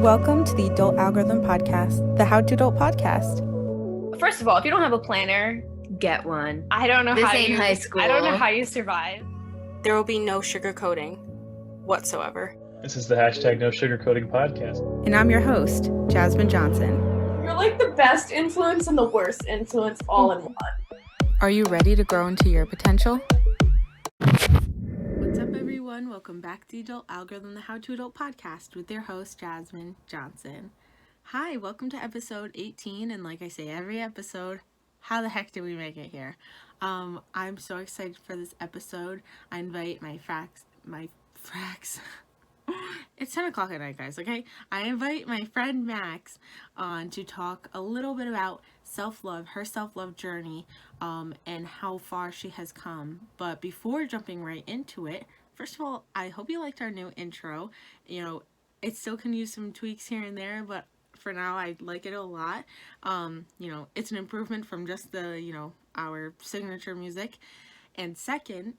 Welcome to the Adult Algorithm Podcast, the How to Adult podcast. First of all, if you don't have a planner, get one. I don't know This how ain't you high school. I don't know how you survive. There will be no sugarcoating whatsoever. This is the hashtag No Sugarcoating podcast. And I'm your host, Jasmine Johnson. You're like the best influence and the worst influence all in one. Are you ready to grow into your potential? What's up, everyone? Welcome back to the Adult Algorithm, the How to Adult podcast with your host, Jasmine Johnson. Hi, welcome to episode 18, and like I say every episode, how the heck did we make it here? I'm so excited for this episode. I invite my frax. It's 10 o'clock at night, guys, okay? I invite my friend Max on to talk a little bit about self-love, her self-love journey, and how far she has come. But before jumping right into it, first of all, I hope you liked our new intro. You know, it still can use some tweaks here and there, but for now, I like it a lot. It's an improvement from just our signature music. And second,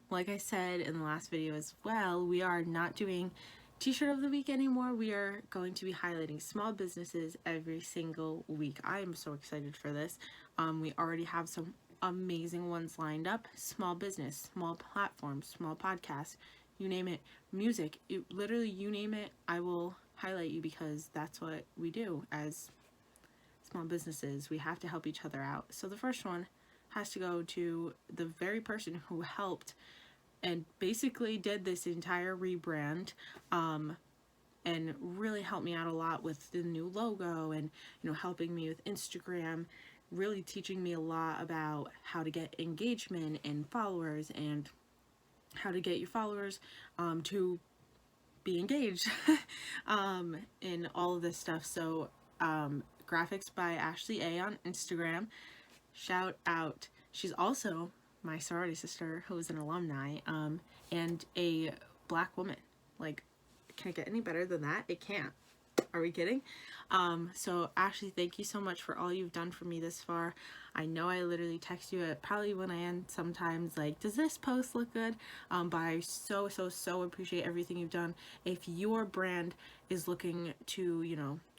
like I said in the last video as well, we are not doing T-shirt of the week anymore. We are going to be highlighting small businesses every single week. I am so excited for this. We already have some amazing ones lined up. Small business, small platforms, small podcasts, you name it, music, literally you name it, I will highlight you because that's what we do as small businesses. We have to help each other out. So the first one has to go to the very person who helped and basically did this entire rebrand, and really helped me out a lot with the new logo and, helping me with Instagram, really teaching me a lot about how to get engagement and followers and how to get your followers to be engaged in all of this stuff. So graphics by Ashley A on Instagram. Shout out. She's also my sorority sister who is an alumni and a Black woman. Like, can it get any better than that? It can't. Are we kidding? So Ashley, thank you so much for all you've done for me this far. I know I literally text you at probably when I end sometimes, like, does this post look good? But I so appreciate everything you've done. If your brand is looking to,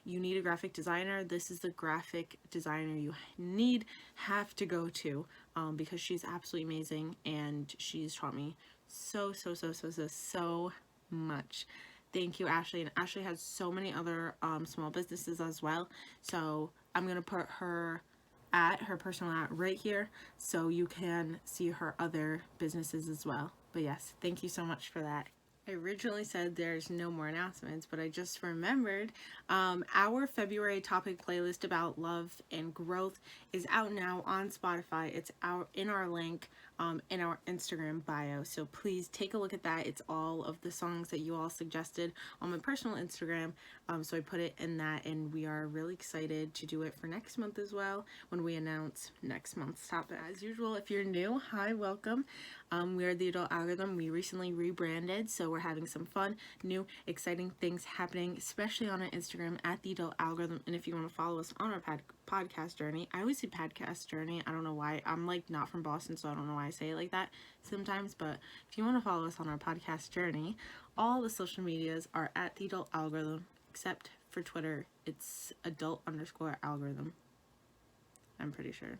you need a graphic designer, this is the graphic designer you have to go to, because she's absolutely amazing and she's taught me so much. Thank you, Ashley. And Ashley has so many other small businesses as well. So I'm going to put her personal at right here so you can see her other businesses as well. But yes, thank you so much for that. I originally said there's no more announcements, but I just remembered our February topic playlist about love and growth is out now on Spotify. It's out in our link in our Instagram bio, so please take a look at that. It's all of the songs that you all suggested on my personal Instagram, so I put it in that, and we are really excited to do it for next month as well when we announce next month's topic. As usual, if you're new, hi, welcome. We are the Adult Algorithm. We recently rebranded, so we're having some fun, new, exciting things happening, especially on our Instagram at the Adult Algorithm. And if you want to follow us on our podcast journey, I always say podcast journey. I don't know why. I'm like not from Boston, so I don't know why I say it like that sometimes. But if you want to follow us on our podcast journey, all the social medias are at the Adult Algorithm, except for Twitter. It's adult_algorithm. I'm pretty sure.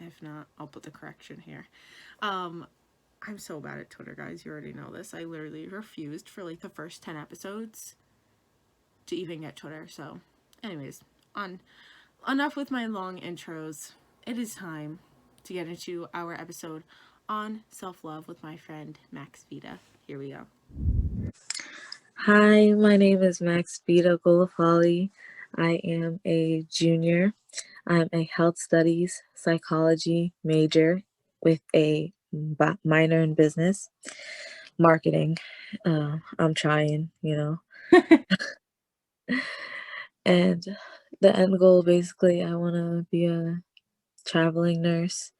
If not, I'll put the correction here. I'm so bad at Twitter, guys. You already know this. I literally refused for like the first 10 episodes to even get Twitter. So anyways, enough with my long intros. It is time to get into our episode on self-love with my friend Max Veda. Here we go. Hi, my name is Max Veda Golafali. I am a junior. I'm a health studies psychology major with a minor in business marketing. I'm trying, and the end goal, basically, I want to be a traveling nurse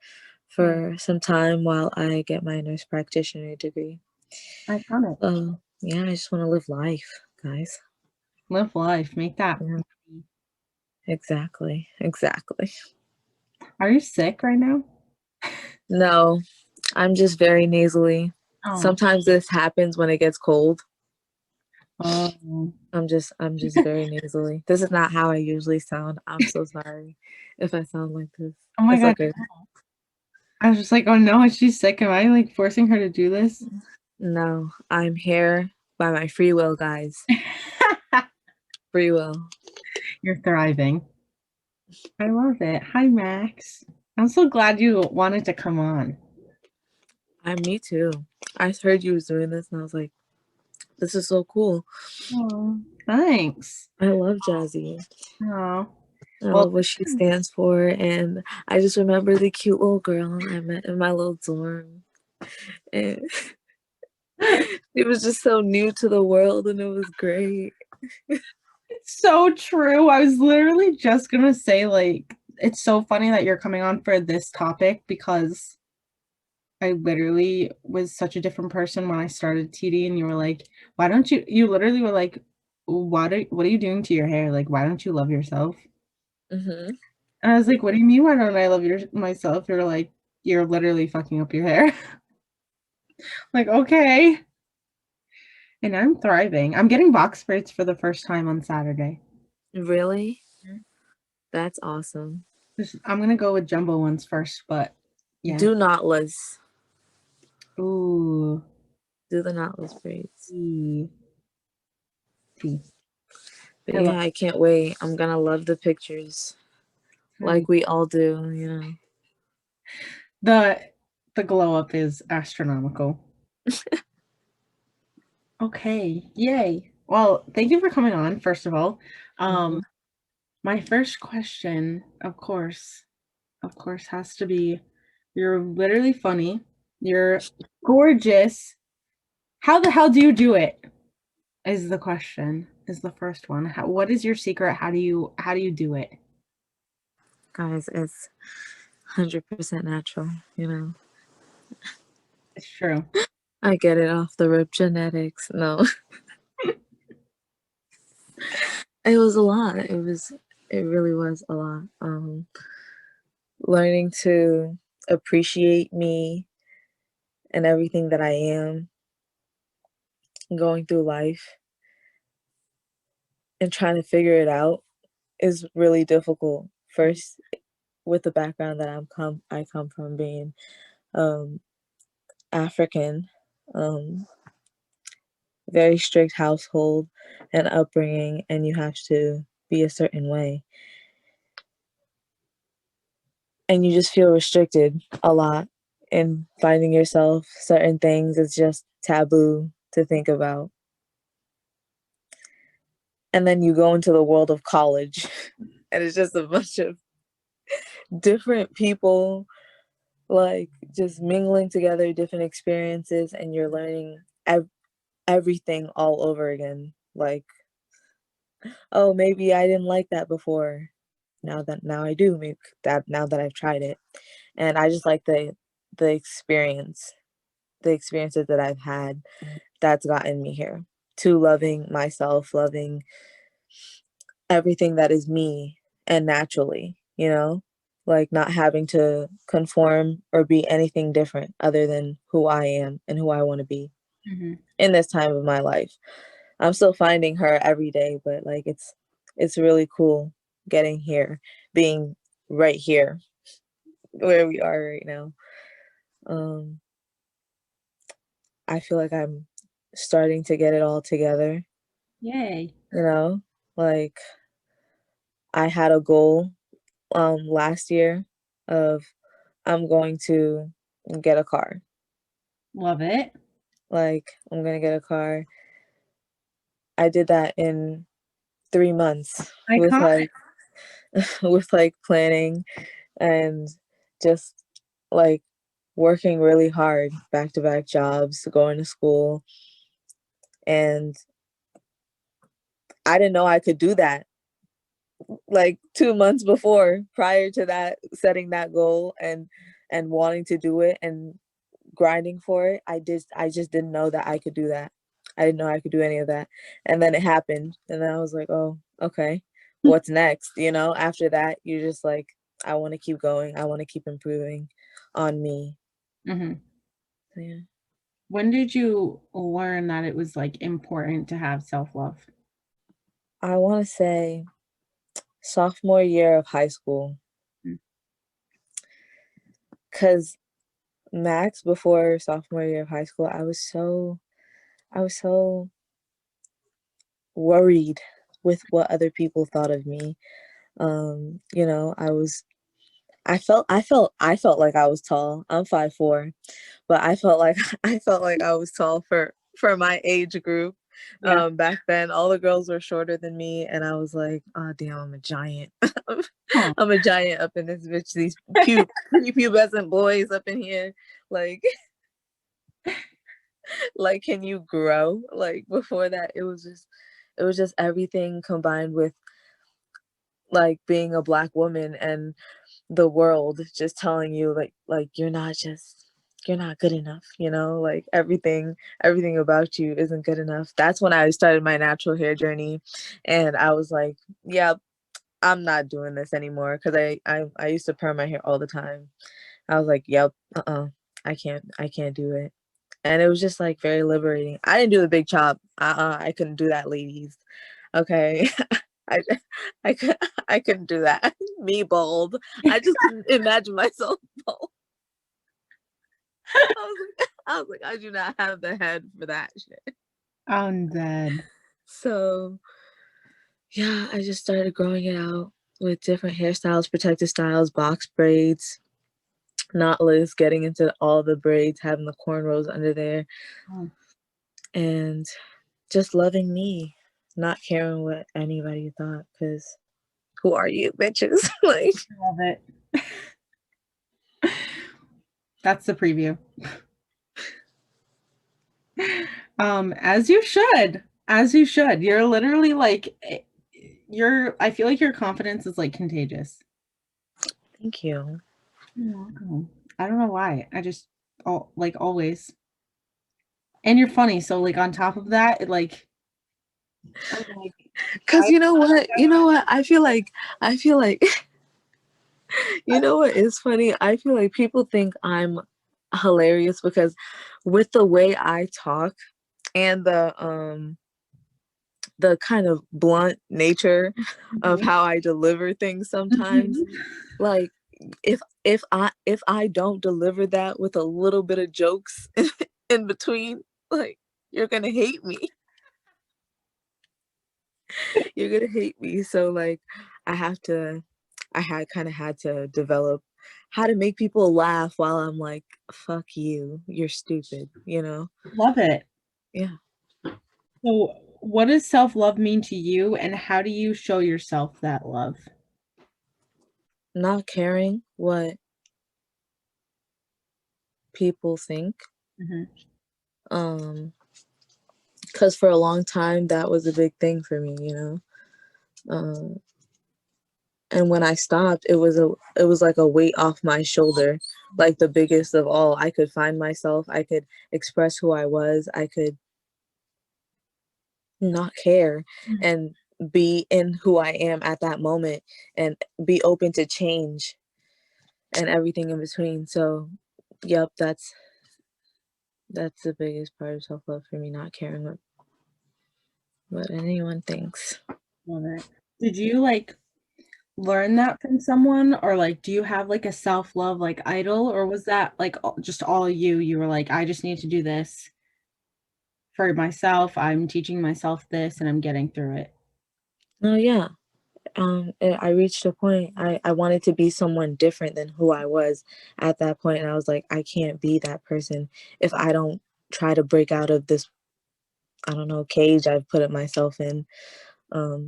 for some time while I get my nurse practitioner degree. Iconic. Yeah, I just want to live life, guys. Live life. Make that. Yeah. Exactly. Are you sick right now? No, I'm just very nasally. Oh. Sometimes this happens when it gets cold. Oh, I'm just very nasally. This is not how I usually sound. I'm so sorry if I sound like this. oh my It's God. okay. I was just like, oh no, is she sick? Am I like forcing her to do this? No, I'm here by my free will, guys. Free will. You're thriving. I love it. Hi, Max. I'm so glad you wanted to come on. Me too. I heard you was doing this and I was like, this is so cool. Oh, thanks. I love Jazzy. Oh, I well, love what she stands for. And I just remember the cute little girl I met in my little dorm. And it was just so new to the world and it was great. it's so true. I was literally just gonna say, like, it's so funny that you're coming on for this topic because I literally was such a different person when I started TD, and you were like, why don't you, you literally were like, what are you doing to your hair? Like, why don't you love yourself? Mm-hmm. And I was like, what do you mean, why don't I love myself? You're like, you're literally fucking up your hair. Like, okay. And I'm thriving. I'm getting box braids for the first time on Saturday. Really? Mhm. That's awesome. I'm gonna go with jumbo ones first, but yeah. Do knotless. Ooh. Do the knotless braids. Tea. Tea. But I love yeah, I can't wait. I'm gonna love the pictures. Like we all do, you know. the glow up is astronomical. Okay, yay. Well, thank you for coming on, first of all. Mhm. My first question, of course, has to be, you're literally funny. You're gorgeous. How the hell do you do it? Is the question. Is the first one. What is your secret? How do you do it? Guys, it's 100% natural, you know. It's true. I get it off the rip genetics. No. It was a lot. It really was a lot. Learning to appreciate me and everything that I am going through life and trying to figure it out is really difficult. First, with the background that I come from being um, African, um, very strict household and upbringing, and you have to be a certain way. And you just feel restricted a lot in finding yourself certain things is just taboo to think about. And then you go into the world of college and it's just a bunch of different people like just mingling together different experiences and you're learning everything all over again. Like, oh, maybe I didn't like that before. Now I do. Maybe that now that I've tried it. And I just like the experience, the experiences that I've had that's gotten me here to loving myself, loving everything that is me and naturally, you know, like not having to conform or be anything different other than who I am and who I want to be Mhm. in this time of my life. I'm still finding her every day, but like it's really cool getting here, being right here where we are right now. Um I feel like I'm starting to get it all together, Yay. you know? Like I had a goal last year of I'm going to get a car. Love it. Like I'm going to get a car. I did that in 3 months with Iconic. like with like planning and just like working really hard, back-to-back jobs, going to school, and I didn't know I could do that like 2 months before, prior to that, setting that goal and wanting to do it and grinding for it. I just didn't know that I could do that. I didn't know I could do any of that. And then it happened and then I was like, "Oh, okay. What's next?" You know, after that, you're just like, I want to keep going. I want to keep improving on me. Mhm. So, yeah. When did you learn that it was like important to have self-love? I want to say sophomore year of high school. Mm. Because Max, before sophomore year of high school, I was so worried with what other people thought of me. You know, I felt like I was tall. I'm 5'4", but I felt like I felt like I was tall for my age group. Yeah. Back then all the girls were shorter than me, and I was like, oh damn, I'm a giant. Huh. I'm a giant up in this bitch. These prepubescent boys up in here, like like, can you grow? Like, before that, it was just everything combined with like being a Black woman and the world just telling you like you're not good enough, you know, like everything about you isn't good enough. That's when I started my natural hair journey, and I was like, yeah, I'm not doing this anymore, because I used to perm my hair all the time. I was like, yep, I can't do it. And it was just like very liberating. I didn't do the big chop. I couldn't do that, ladies. Okay. I I could I couldn't do that. Me bald. I just couldn't imagine myself bald. I was like, I do not have the head for that shit. I'm dead. So yeah, I just started growing it out with different hairstyles, protective styles, box braids, knotless, getting into all the braids, having the cornrows under there, Oh, and just loving me, not caring what anybody thought, because who are you, bitches? Like, I love it. That's the preview. As you should. As you should. You're literally like I feel like your confidence is like contagious. thank you. You're welcome. I don't know why. I just like always. And you're funny, so like on top of that, it like I'm like Because I you know what, I feel like you know what is funny? I feel like people think I'm hilarious because with the way I talk and the kind of blunt nature of how I deliver things sometimes, like if I don't deliver that with a little bit of jokes in between, like, you're gonna hate me. You're gonna hate me. So like I have to I had kind of had to develop how to make people laugh while I'm like, fuck you, you're stupid, you know? love it. Yeah. So what does self-love mean to you and how do you show yourself that love? Not caring what people think. Mhm. Because for a long time that was a big thing for me, you know? Um and when I stopped, it was like a weight off my shoulder, like the biggest of all. I could find myself, I could express who I was, I could not care and be in who I am at that moment and be open to change and everything in between. So, yep, that's the biggest part of self-love for me, not caring what anyone thinks. Love it. Did you like learn that from someone or like do you have like a self-love like idol or was that like just all you were like I just need to do this for myself. I'm teaching myself this and I'm getting through it. Oh yeah. I reached a point I wanted to be someone different than who I was at that point, and I was like, I can't be that person if I don't try to break out of this, I don't know, cage I've put myself in,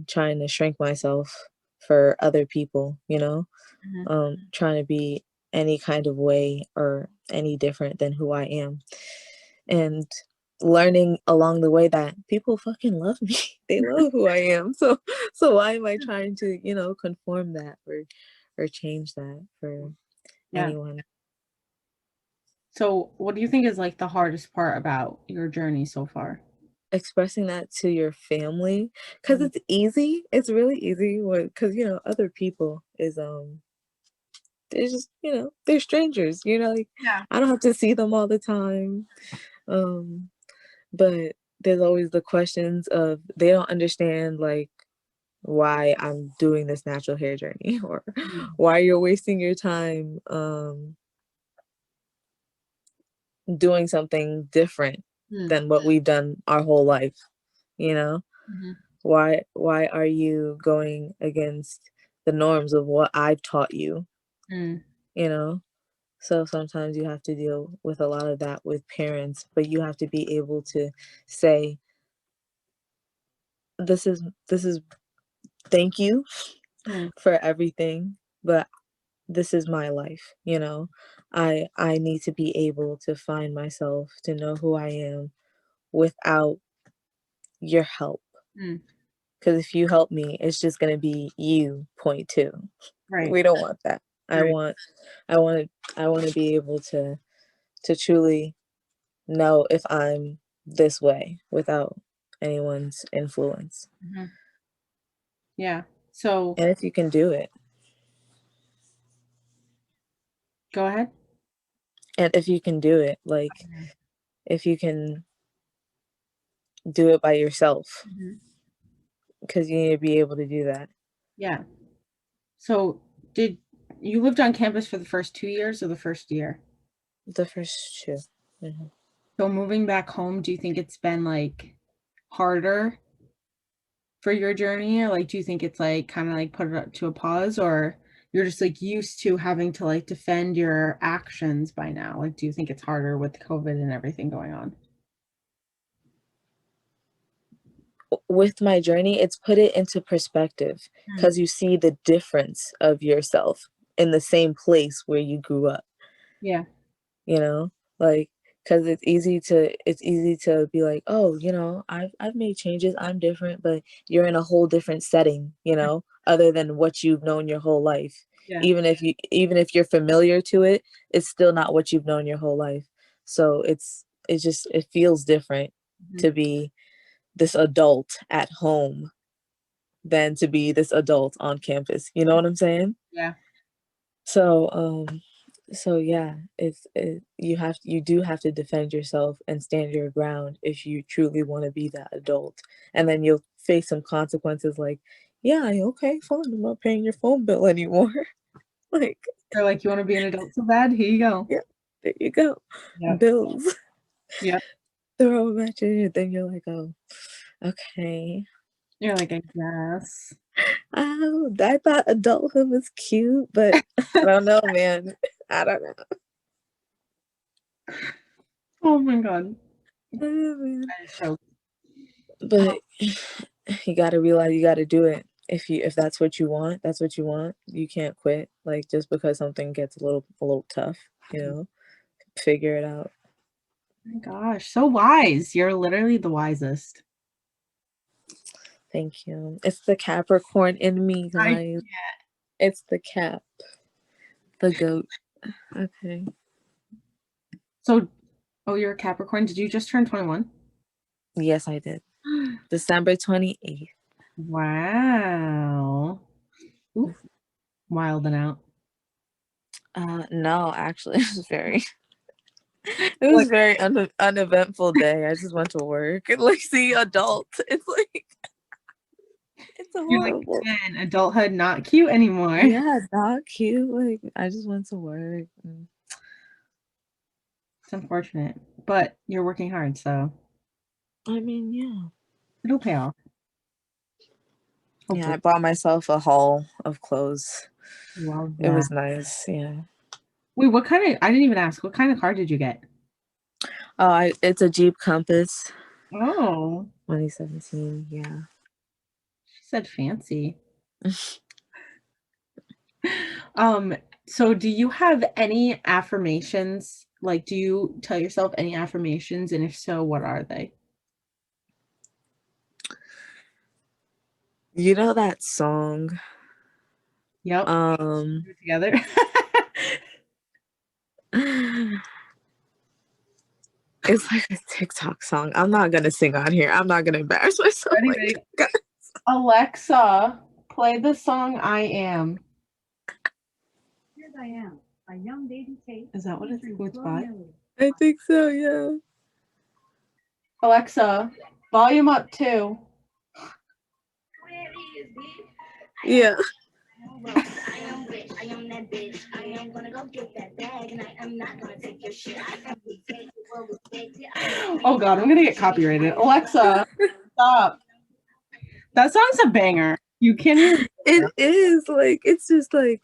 trying to shrink myself for other people, you know, Mhm. trying to be any kind of way or any different than who I am. And learning along the way that people fucking love me. They love who I am. So why am I trying to, you know, conform that or change that for Yeah. anyone? So what do you think is like the hardest part about your journey so far? Expressing that to your family, because it's easy. It's really easy because you know other people is they're just, you know, they're strangers, you know, like Yeah. I don't have to see them all the time. Um, but there's always the questions of they don't understand like why I'm doing this natural hair journey or why you're wasting your time doing something different than what we've done our whole life, you know? Why are you going against the norms of what I've taught you, you know? So sometimes you have to deal with a lot of that with parents, but you have to be able to say, this is thank you for everything, but this is my life, you know. I need to be able to find myself, to know who I am without your help. Because if you help me, it's just gonna be you point two. Right. We don't want that. I Right. want to be able to truly know if I'm this way without anyone's influence. Yeah. So And if you can do it. go ahead. And if you can do it, like if you can do it by yourself, because you need to be able to do that. Yeah. So did you lived on campus for the first 2 years or the first year? The first two. So moving back home, do you think it's been like harder for your journey? Or like do you think it's like kind of like put it up to a pause, or you're just like used to having to like defend your actions by now? Like do you think it's harder with COVID and everything going on? With my journey, it's put it into perspective because you see the difference of yourself in the same place where you grew up. Yeah. You know, like because it's easy to be like, oh, you know, I've made changes, I'm different, but you're in a whole different setting, you know, other than what you've known your whole life. Yeah. Even if you're familiar to it, it's still not what you've known your whole life. So it feels different to be this adult at home than to be this adult on campus. You know what I'm saying? Yeah. So yeah, you do have to defend yourself and stand your ground if you truly want to be that adult. And then you'll face some consequences like, yeah, okay, fine, I'm not paying your phone bill anymore. Like, Or like you want to be an adult so bad? Here you go. yeah, there you go. Yep. Bills. Yep. Throw them at you, then you're like, oh, okay. You're like, I guess. Oh, I thought adulthood was cute, but I don't know, man. I don't know. Oh my God. Man. I just choked. But you got to realize you got to do it. If that's what you want, that's what you want. You can't quit. Like just because something gets a little tough, you know. Figure it out. Oh my gosh, so wise. You're literally the wisest. Thank you. It's the Capricorn in me, guys. It's the Cap. The goat. Okay. So, oh, you're a Capricorn. Did you just turn 21? Yes, I did. December 28th. Wow. Ooh, wild and out. No, actually, it was very uneventful day. I just went to work and like see adults. It's like it's horrible. You're like, man, adulthood not cute anymore. Yeah, not cute. Like I just went to work. It's unfortunate, but you're working hard, so I mean, yeah. it'll pay off. Hopefully. Yeah, I bought myself a haul of clothes. Love It was that. nice. Yeah. Wait, what kind of? I didn't even ask. What kind of car did you get? Oh, it's a Jeep Compass. Oh, 2017. Yeah. she said fancy. So do you have any affirmations? Like, do you tell yourself any affirmations? And if so, what are they? You know that song? Yep. Um. Together. It's like a TikTok song. I'm not gonna sing on here. I'm not gonna embarrass myself. Ready? Alexa, play the song I Am. Here's I Am, a young baby tape. Is that what it's by? I think so, yeah. Alexa, volume up 2. Yeah. Oh god, I'm gonna get copyrighted. Alexa, stop. That song's a banger. You can't even. It is like, it's just like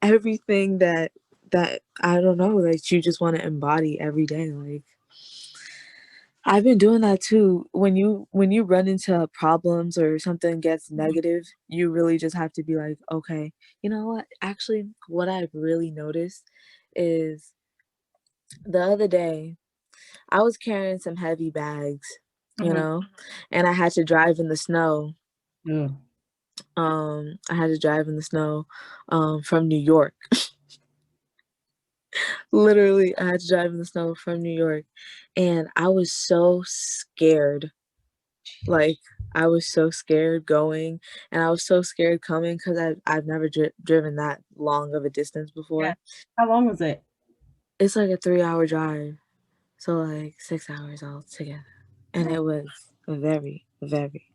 everything that I don't know, like you just want to embody every day. Like I've been doing that too. When you run into problems or something gets negative, you really just have to be like, okay, you know what? Actually, what I've really noticed is the other day I was carrying some heavy bags, you know, and I had to drive in the snow. Ugh. I had to drive in the snow from New York. Literally, I had to drive in the snow from New York, and I was so scared. Like, I was so scared going, and I was so scared coming because I've never driven that long of a distance before. Yeah. How long was it? It's like a 3-hour drive, so like 6 hours altogether, and it was very, very,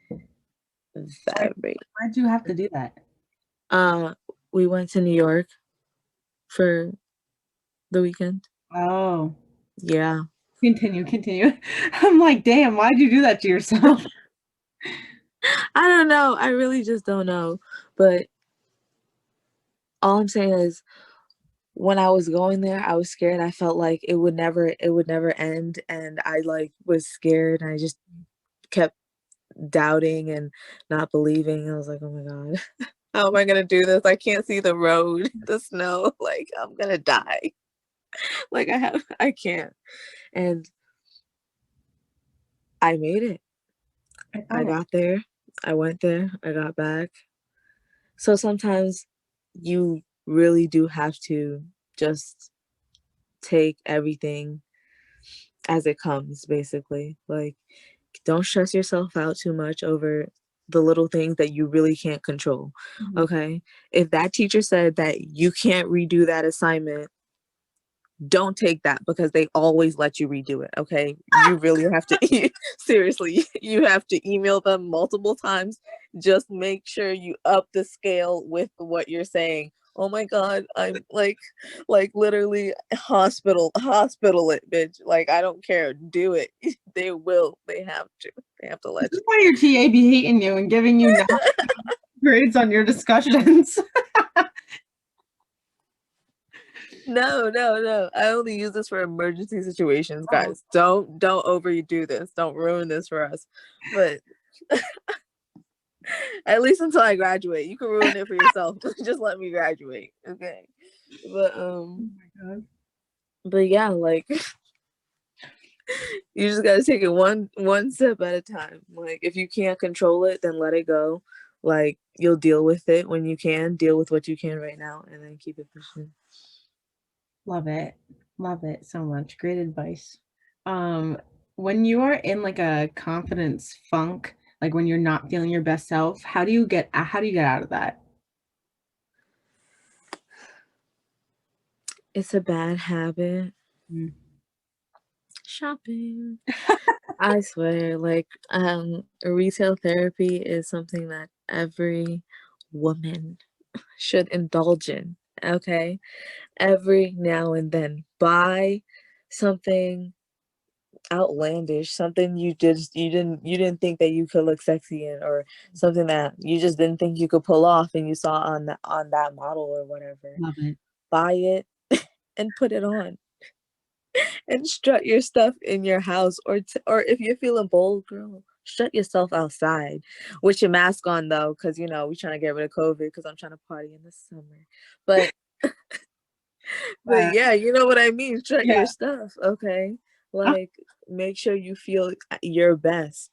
very. Why'd you have to do that? We went to New York for the weekend. Oh. Yeah. Continue. I'm like, damn, why'd you do that to yourself? I don't know. I really just don't know. But all I'm saying is when I was going there, I was scared. I felt like it would never end. And I like was scared. And I just kept doubting and not believing. I was like, oh my God, how am I gonna do this? I can't see the road, the snow, like I'm gonna die. Like I can't. And I made it. I got there. I went there. I got back. So sometimes you really do have to just take everything as it comes, basically. Like, don't stress yourself out too much over the little things that you really can't control. Okay? If that teacher said that you can't redo that assignment, don't take that because they always let you redo it. Okay, you really have to seriously, you have to email them multiple times. Just make sure you up the scale with what you're saying. Oh my God, I'm like literally hospital it, bitch. Like, I don't care, do it. They have to let This is you. why your TA be hating you and giving you grades on your discussions. No. I only use this for emergency situations, guys. Don't overdo this. Don't ruin this for us. But at least until I graduate. You can ruin it for yourself. Just let me graduate. Okay. But Oh my God. but yeah, like you just gotta take it one step at a time. Like, if you can't control it, then let it go. Like, you'll deal with it when you can. Deal with what you can right now and then keep it pushing. Love it so much. Great advice. When you are in like a confidence funk, like when you're not feeling your best self, how do you get out of that? It's a bad habit. Shopping. I swear, like, retail therapy is something that every woman should indulge in. Okay, every now and then buy something outlandish, something you didn't think that you could look sexy in, or something that you just didn't think you could pull off and you saw on that model or whatever. Love it. Buy it and put it on and strut your stuff in your house, or if you're feeling bold, girl, strut yourself outside with your mask on, though, because we're trying to get rid of COVID, because I'm trying to party in the summer. But yeah, you know what I mean. Strut Yeah. your stuff, okay? Like, make sure you feel your best.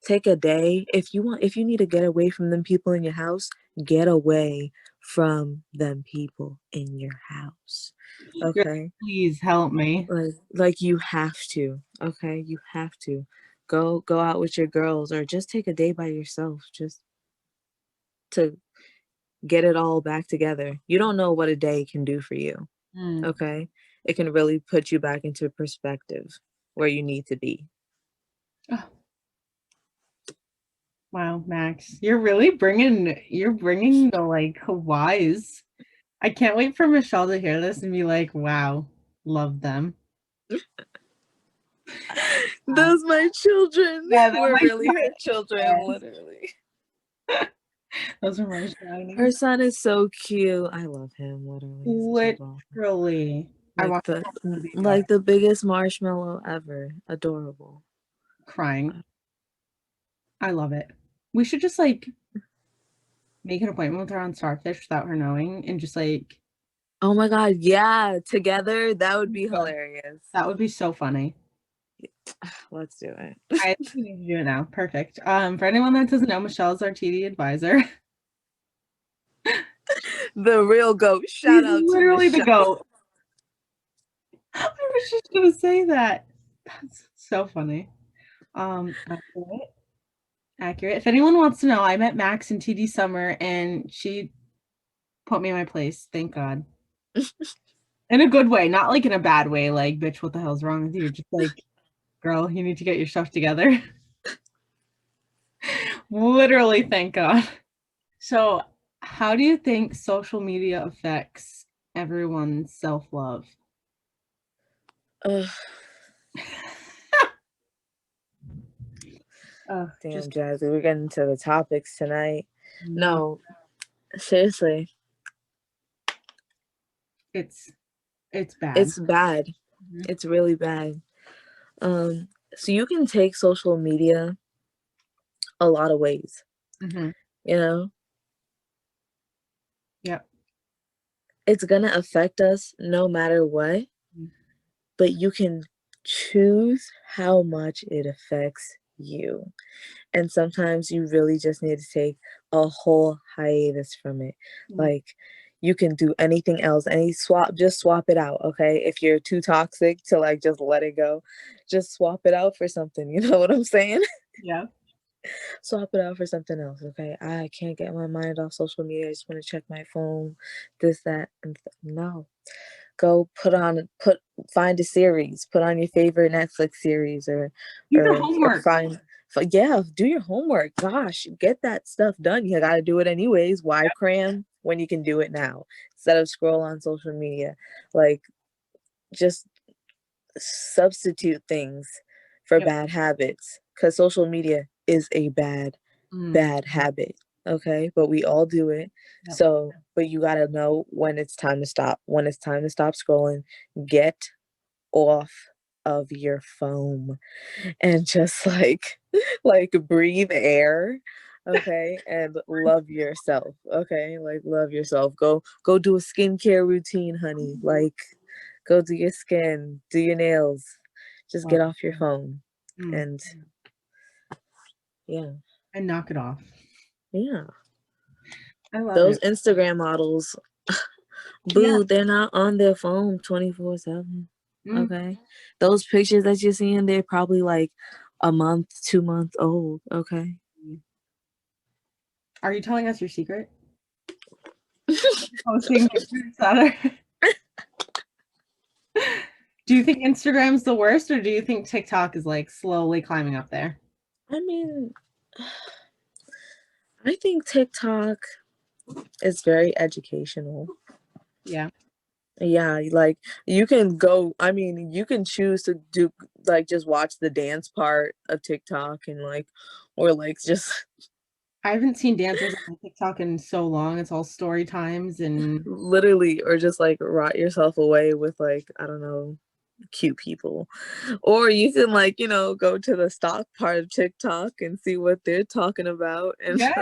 Take a day. If you need to get away from them people in your house, get away from them people in your house. Okay? Please help me. Like you have to. Okay? You have to. Go out with your girls, or just take a day by yourself, just to get it all back together. You don't know what a day can do for you. Okay? It can really put you back into perspective where you need to be. Oh. Wow, Max, you're really bringing the like whys. I can't wait for Michelle to hear this and be like, "Wow, love them." Those my children Yeah, they're were my really her children, shining literally. Those are my shining. Her son is so cute. I love him, literally. He's such a doll. Literally, I Like want the to be like the biggest marshmallow ever. Adorable. crying. I love it. We should just like make an appointment with her on Starfish without her knowing, and just like Oh my god, yeah, together that would be hilarious. that would be so funny. Let's do it. I think we need to do it now. Perfect. For anyone that doesn't know, Michelle is our TD advisor. The real goat. Shout She's out to literally the Michelle. goat. I was just gonna say that. That's so funny. Accurate. Accurate. If anyone wants to know, I met Max in TD Summer and she put me in my place. Thank God. In a good way, not like in a bad way, like, bitch, what the hell's wrong with you? Just like, girl, you need to get your stuff together. Literally, thank God. So, how do you think social media affects everyone's self-love? Ugh, damn, Just Jazzy, we're getting to the topics tonight. No, seriously, it's bad. it's bad. Mhm. It's really bad. So you can take social media a lot of ways, Mhm. you know? Yep. It's gonna affect us no matter what, Mhm. but you can choose how much it affects you. And sometimes you really just need to take a whole hiatus from it. Mhm. Like, you can do anything else, just swap it out, okay? If you're too toxic to like just let it go, just swap it out for something. You know what I'm saying? Yeah. Swap it out for something else, okay? I can't get my mind off social media. I just want to check my phone, this, that, and no. Go find a series, put on your favorite Netflix series Do your homework. do your homework. Gosh, get that stuff done. You gotta do it anyways. Why cram when you can do it now instead of scroll on social media? Like, just substitute things for Yep. bad habits, because social media is a bad Mm. habit, okay? But we all do it. Yep. So, but you got to know when it's time to stop. When it's time to stop scrolling, get off of your phone and just like breathe air, okay? And love yourself, okay? Like, love yourself. Go do a skincare routine, honey. Like, go do your skin, do your nails. Just get off your phone. Mm. And yeah. And knock it off. Yeah. I love Those it. Instagram models, boo, they're not on their phone 24/7. Mm. Okay. Those pictures that you're seeing, they're probably like a month, 2 months old. Okay. Are you telling us your secret? Posting pictures that are. Do you think Instagram's the worst, or do you think TikTok is like slowly climbing up there? I mean, I think TikTok is very educational. Yeah. Yeah, like you can go, I mean, you can choose to do like just watch the dance part of TikTok and like, or like just I haven't seen dancers on TikTok in so long. It's all story times and literally, or just like rot yourself away with like, I don't know, cute people. Or you can like, go to the stock part of TikTok and see what they're talking about and yeah,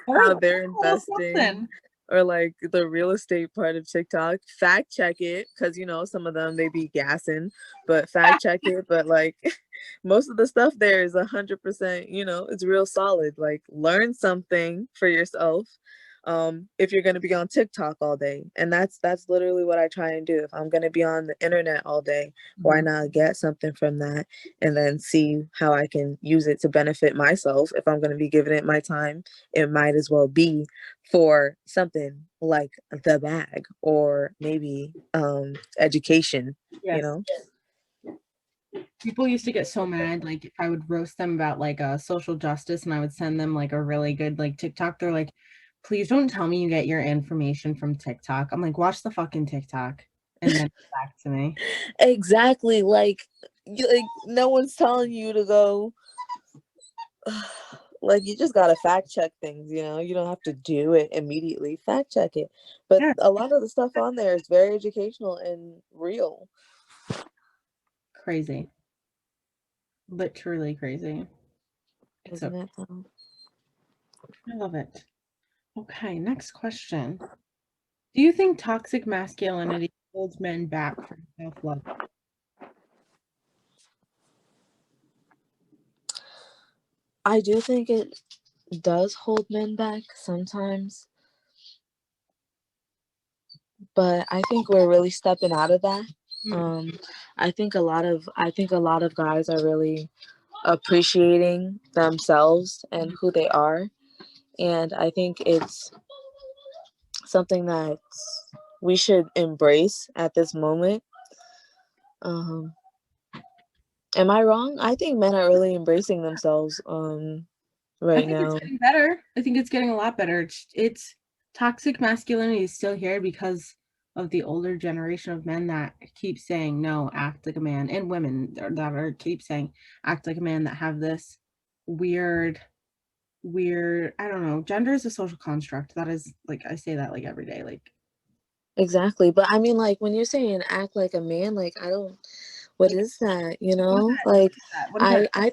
how they're a little investing. something. Or like the real estate part of TikTok. Fact check it, because some of them they be gassing, but fact check it. But like most of the stuff there is 100%, it's real solid. Like, learn something for yourself. If you're gonna be on TikTok all day. And that's literally what I try and do. If I'm gonna be on the internet all day, why not get something from that and then see how I can use it to benefit myself? If I'm gonna be giving it my time, it might as well be for something like the bag or maybe education. Yes. People used to get so mad, like if I would roast them about like social justice and I would send them like a really good like TikTok. They're like, please don't tell me you get your information from TikTok. I'm like, watch the fucking TikTok and then get back to me. Exactly. Like no one's telling you to go. Like, you just gotta fact check things, you know. You don't have to do it immediately. Fact check it. But Yeah. a lot of the stuff on there is very educational and real. Crazy. Literally crazy. It's Isn't it though? I love it. Okay, next question. Do you think toxic masculinity holds men back from self-love? I do think it does hold men back sometimes, but I think we're really stepping out of that. I think a lot of guys are really appreciating themselves and who they are, and I think it's something that we should embrace at this moment. Am I wrong? I think men are really embracing themselves I right think it's now. getting better. I think it's getting a lot better. It's toxic masculinity is still here because of the older generation of men that keep saying no, act like a man, and women that are keep saying act like a man, that have this weird, I don't know. Gender is a social construct. That is, like, I say that like every day. Like, Exactly. But I mean, like, when you're saying act like a man, like, I don't, what like is that, what is Like, that? What is that? I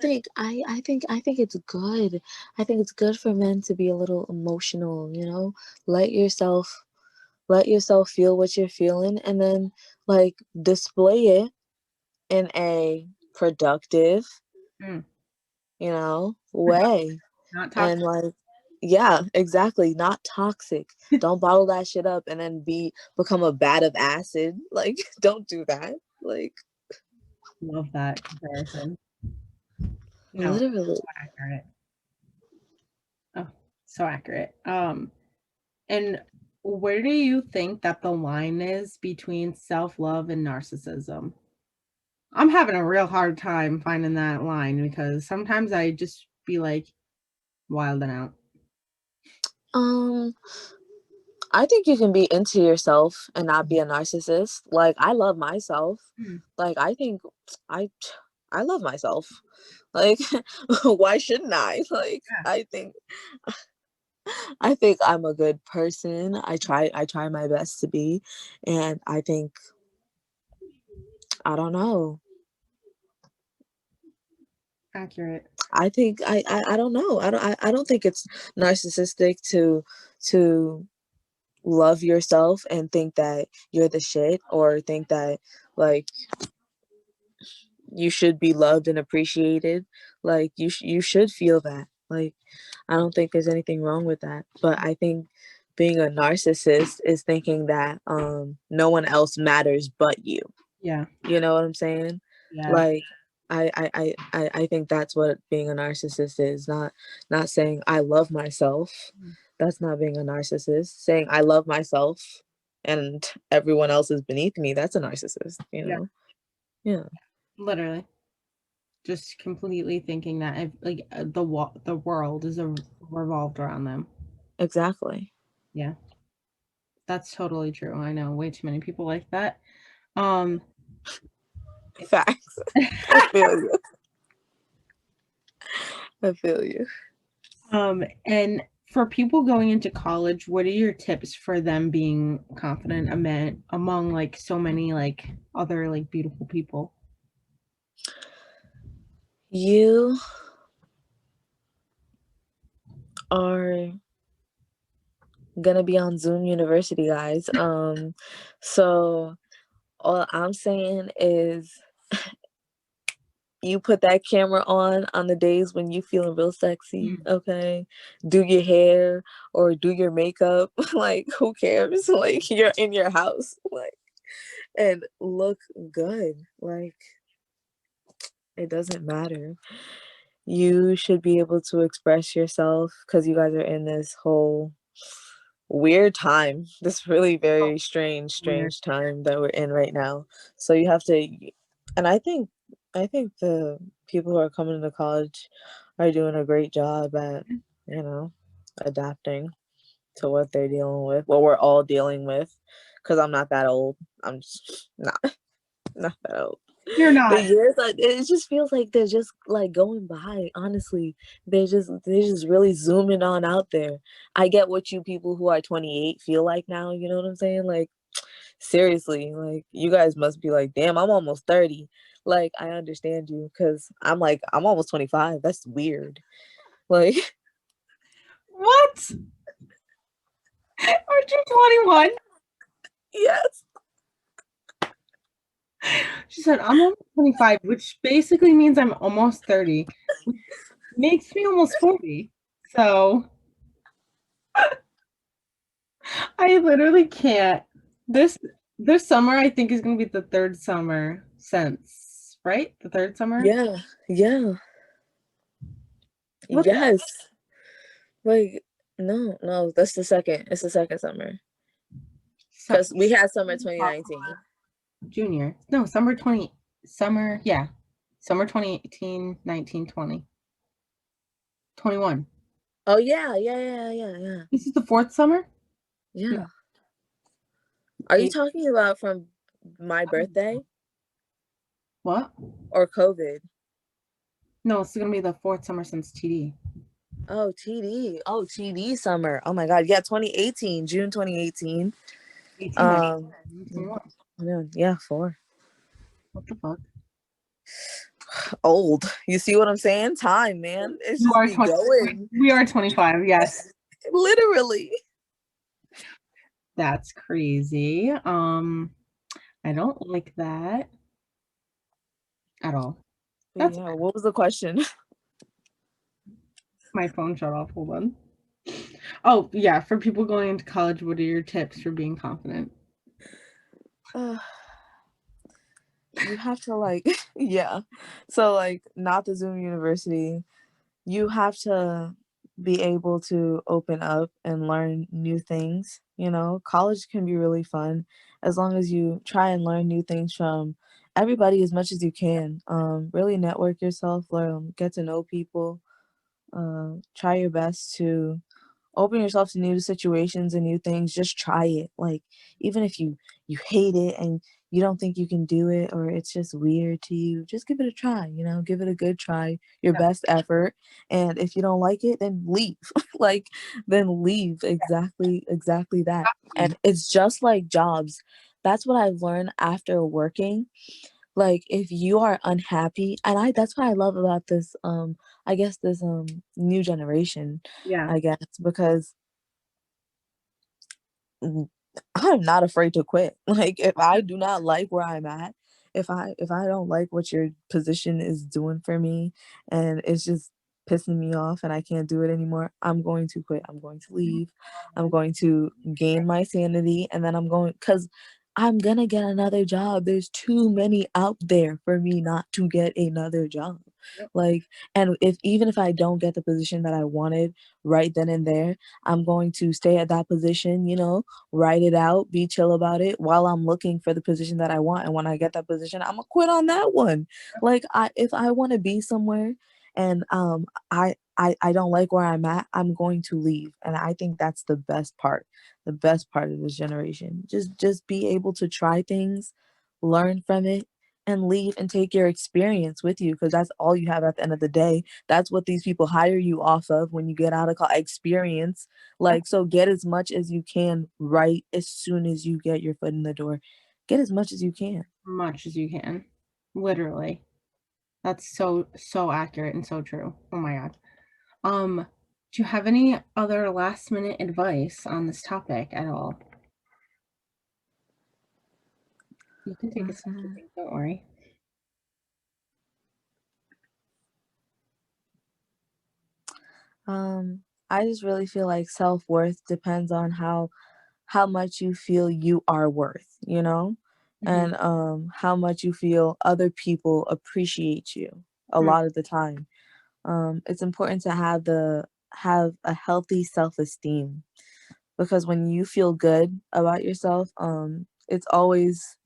think it's good. I think it's good for men to be a little emotional, Let yourself feel what you're feeling, and then, like, display it in a productive, Mm, way. not And, toxic. like, yeah, exactly, not toxic. Don't bottle that shit up and then become a vat of acid. Like, don't do that. Like, Love that comparison. No, literally. so accurate. Oh, so accurate. And where do you think that the line is between self-love and narcissism? I'm having a real hard time finding that line because sometimes I just be like wilding out. Um, I think you can be into yourself and not be a narcissist. Like, I love myself. Mm, Like, I think I I love myself. Like, why shouldn't I? Like, yeah, I think I'm a good person. I try my best to be, and I think, I don't know. accurate. I think I don't know. I don't think it's narcissistic to love yourself and think that you're the shit, or think that, like, you should be loved and appreciated. Like, you should feel that. Like, I don't think there's anything wrong with that. But I think being a narcissist is thinking that no one else matters but you. Yeah, You know what I'm saying? yeah. Like, I think that's what being a narcissist is. Not saying I love myself. Mm, That's not being a narcissist. Saying I love myself and everyone else is beneath me, that's a narcissist, yeah, Yeah, literally. Just completely thinking that like the world is revolved around them. exactly. Yeah, that's totally true. I know way too many people like that. Um, Facts. I feel you. I feel you. and for people going into college, what are your tips for them being confident among like so many like other like beautiful people? You are gonna be on Zoom University, guys. So all I'm saying is, you put that camera on the days when you feeling real sexy, Mm, okay? Do your hair or do your makeup. Like, who cares? Like, you're in your house, like, and look good. Like, it doesn't matter. You should be able to express yourself, because you guys are in this whole weird time, this really oh, very weird. strange time that we're in right now. So you have to, and I think I think the people who are coming into college are doing a great job at, adapting to what they're dealing with, what we're all dealing with. Because I'm not that old. I'm just not that old. You're The not. years, like, it just feels like they're just like going by. Honestly, they're just really zooming on out there. I get what you people who are 28 feel like now. You know what I'm saying? Like, seriously, like, you guys must be like, damn, I'm almost 30. Like, I understand you, because I'm like, I'm almost 25. That's weird. Like, What? Aren't you 21? yes. She said, I'm almost 25, which basically means I'm almost 30, which makes me almost 40. So I literally can't. This summer, I think, is going to be the third summer since, right? The third summer? Yeah. Yeah. What the Yes. Like, no, that's the second. It's the second summer. Because we had summer 2019. junior. No, yeah. Summer 2018, 19, 20. 21. Oh, yeah. This is the fourth summer? Yeah. No. Are you Eight. talking about from my birthday What? or COVID? No, it's going to be the fourth summer since TD. Oh, TD. Oh, TD summer. Oh my God. Yeah, 2018, June 2018. 18, 19, 21. Yeah, 4. What the fuck? Old. You see what I'm saying? Time, man. It's You just are be 20. going. We are 25, yes. Literally. That's crazy. I don't like that at all. That's Yeah, what was the question? my phone shut off. Hold on. Oh, yeah. For people going into college, what are your tips for being confident? You have to like, yeah. So like, not the Zoom University. You have to be able to open up and learn new things. College can be really fun as long as you try and learn new things from everybody as much as you can. Really network yourself, learn, get to know people. Try your best to open yourself to new situations and new things. Just try it. Like, even if you hate it and you don't think you can do it, or it's just weird to you, just give it a try. Give it a good try, your best effort. And if you don't like it, then leave. Like, then leave. Exactly that. And it's just like jobs. That's what I've learned after working. Like, if you are unhappy, and that's what I love about this, I guess, this new generation, Yeah. I guess, because I'm not afraid to quit. Like, if I do not like where I'm at, if I don't like what your position is doing for me, and it's just pissing me off and I can't do it anymore, I'm going to quit. I'm going to leave. I'm going to gain my sanity, and then because I'm gonna get another job. There's too many out there for me not to get another job. Like, and even if I don't get the position that I wanted right then and there, I'm going to stay at that position, write it out, be chill about it while I'm looking for the position that I want. And when I get that position, I'm gonna quit on that one. Like, if I want to be somewhere and I don't like where I'm at, I'm going to leave. And I think that's the best part. The best part of this generation. Just be able to try things, learn from it, and leave and take your experience with you, because that's all you have at the end of the day. That's what these people hire you off of when you get out of experience. Like, so get as much as you can right as soon as you get your foot in the door. Get as much as you can. Much as you can. Literally. That's so accurate and so true. Oh my God. Do you have any other last minute advice on this topic at all? You can take a second, don't worry. I just really feel like self-worth depends on how much you feel you are worth, and how much you feel other people appreciate you a lot of the time. It's important to have a healthy self-esteem, because when you feel good about yourself, it's always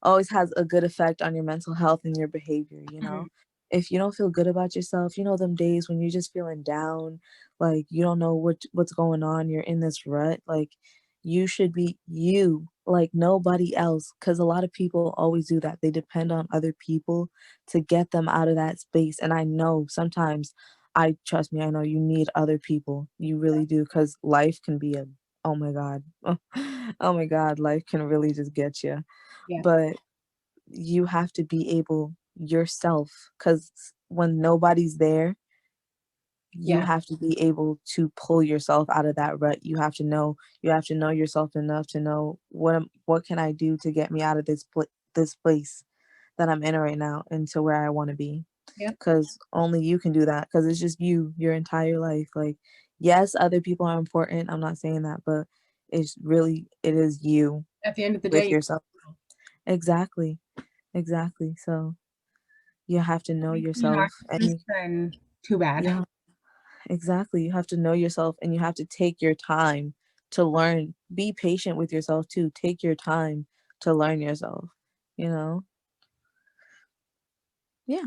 always has a good effect on your mental health and your behavior, you know? If you don't feel good about yourself, you know, them days when you're just feeling down, like you don't know what's going on, you're in this rut, like you should be you, like nobody else. Because a lot of people always do that. They depend on other people to get them out of that space. And I know sometimes, trust me, I know you need other people. You really do, because life can be oh my God. Oh my God, life can really just get you. Yeah. But you have to be able yourself, because when nobody's there, you Yeah. have to be able to pull yourself out of that rut. You have to know yourself enough to know what can I do to get me out of this place that I'm in right now and to where I want to be. Yep. Because only you can do that, because it's just you your entire life. Like, yes, other people are important, I'm not saying that, but it is you At the end of the with day, yourself. Exactly. So you have to know if you're yourself, and then too bad. yeah, exactly. You have to know yourself, and you have to take your time to learn. Be patient with yourself too. Take your time to learn yourself, you know? Yeah.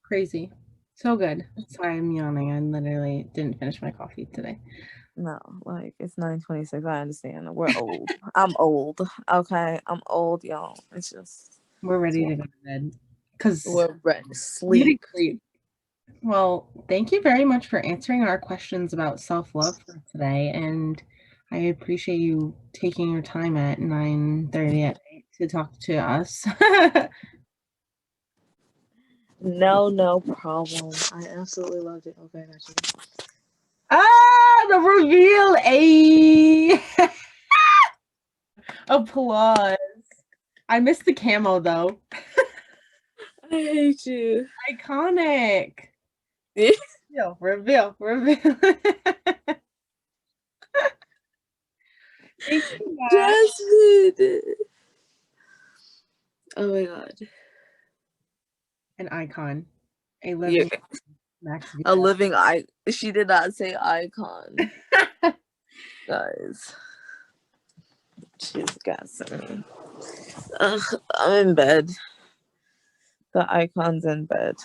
Crazy. So good. Sorry, I'm yawning. I literally didn't finish my coffee today. No, like it's 9:26. I understand. We're old. I'm old. Okay. I'm old, y'all. It's just We're ready to go to bed. Because we're ready to getting sleep. sleep. Well, thank you very much for answering our questions about self-love for today. And I appreciate you taking your time at 9:30 at night to talk to us. No problem. I absolutely loved it. Okay, I got you. The reveal! Applause. I missed the camo though. I hate you. Iconic. Reveal. Thank you, Max. Jasmine. Oh my God. An icon. A Yeah. living Max A Veda. living she did not say icon. Guys. She's got some. Ugh, I'm in bed. The icon's in bed.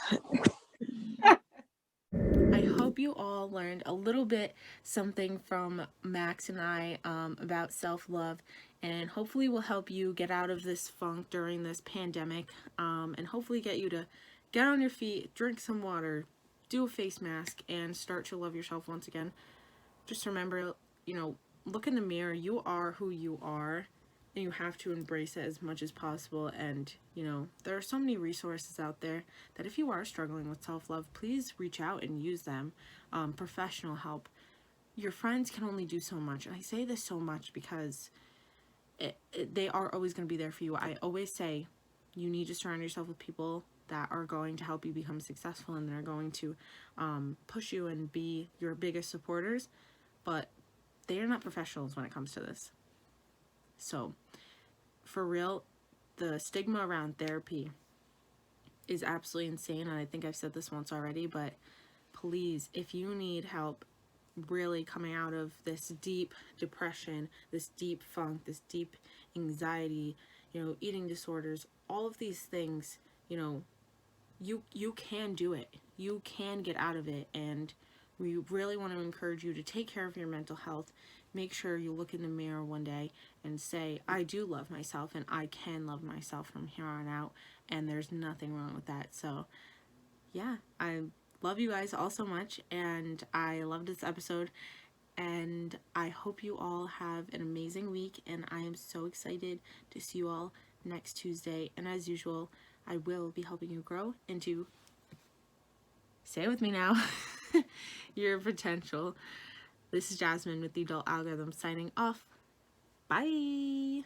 I hope you all learned a little bit something from Max and I about self-love, and hopefully will help you get out of this funk during this pandemic, and hopefully get you to get on your feet, drink some water, do a face mask, and start to love yourself once again. Just remember, look in the mirror. You are who you are, and you have to embrace it as much as possible. And, there are so many resources out there that if you are struggling with self love, please reach out and use them. Professional help. Your friends can only do so much. And I say this so much because they are always going to be there for you. I always say you need to surround yourself with people that are going to help you become successful, and they're going to push you and be your biggest supporters. But they are not professionals when it comes to this. So, for real, the stigma around therapy is absolutely insane. And I think I've said this once already, but please, if you need help really coming out of this deep depression, this deep funk, this deep anxiety, eating disorders, all of these things, you can do it. You can get out of it, and we really want to encourage you to take care of your mental health. Make sure you look in the mirror one day and say, I do love myself, and I can love myself from here on out, and there's nothing wrong with that. So, yeah, I love you guys all so much, and I love this episode, and I hope you all have an amazing week, and I am so excited to see you all next Tuesday. And as usual, I will be helping you grow into, say it with me now, your potential. This is Jasmine with the Adult Algorithm signing off. Bye!